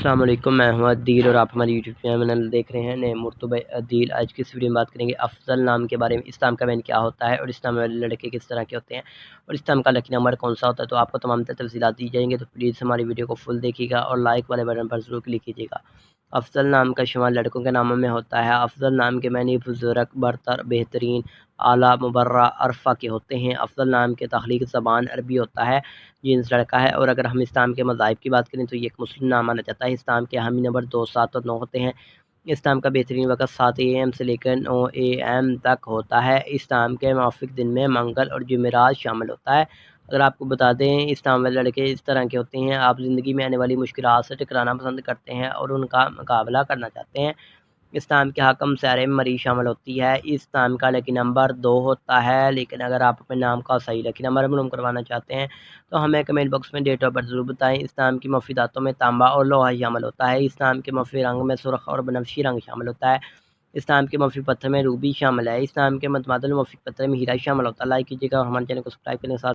السلام علیکم، میں ہوں عدیل اور آپ ہماری یوٹیوب چینل دیکھ رہے ہیں نئے مرتبہ عدیل۔ آج کی اس ویڈیو میں بات کریں گے افضل نام کے بارے میں، اسلام کا مین کیا ہوتا ہے اور اسلام والے لڑکے کس طرح کے ہوتے ہیں اور اسلام کا لکی نمبر کون سا ہوتا ہے۔ تو آپ کو تمام تفصیلات دی جائیں گے، تو پلیز ہماری ویڈیو کو فل دیکھیے گا اور لائک والے بٹن پر ضرور کلک کیجیے گا۔ افضل نام کا شمار لڑکوں کے ناموں میں ہوتا ہے۔ افضل نام کے معنی بزرگ، برتر، بہترین، اعلیٰ، مبرہ، عرفہ کے ہوتے ہیں۔ افضل نام کے تخلیق زبان عربی ہوتا ہے، جنس لڑکا ہے۔ اور اگر ہم اسلام کے مذاہب کی بات کریں تو یہ ایک مسلم نام مانا جاتا ہے۔ اسلام کے حامی نمبر 2، 7 اور 9 ہوتے ہیں۔ اسلام کا بہترین وقت 7 AM سے لے کر 9 AM تک ہوتا ہے۔ اسلام کے موافق دن میں منگل اور جمعرات شامل ہوتا ہے۔ اگر آپ کو بتا دیں اسلام والے لڑکے اس طرح کے ہوتے ہیں، آپ زندگی میں آنے والی مشکلات سے ٹکرانا پسند کرتے ہیں اور ان کا مقابلہ کرنا چاہتے ہیں۔ اسلام کے حاکم سیارے مریخ شامل ہوتی ہے۔ اسلام کا لکی نمبر 2 ہوتا ہے، لیکن اگر آپ اپنے نام کا صحیح لکی نمبر معلوم کروانا چاہتے ہیں تو ہمیں کمنٹ باکس میں ڈیٹ آف برتھ ضرور بتائیں۔ اسلام کی مفیداتوں میں تانبا اور لوہا شامل ہوتا ہے۔ اسلام کے مفید رنگ میں سرخ اور بنفشی رنگ شامل ہوتا ہے۔ اسلام کے مفید پتھر میں روبی شامل ہے۔ اسلام کے متبادل مفید پتھر میں ہیرا شامل ہوتا ہے۔ لائک کیجیے گا اور ہمارے چینل کو سبسکرائب کرنے کے ساتھ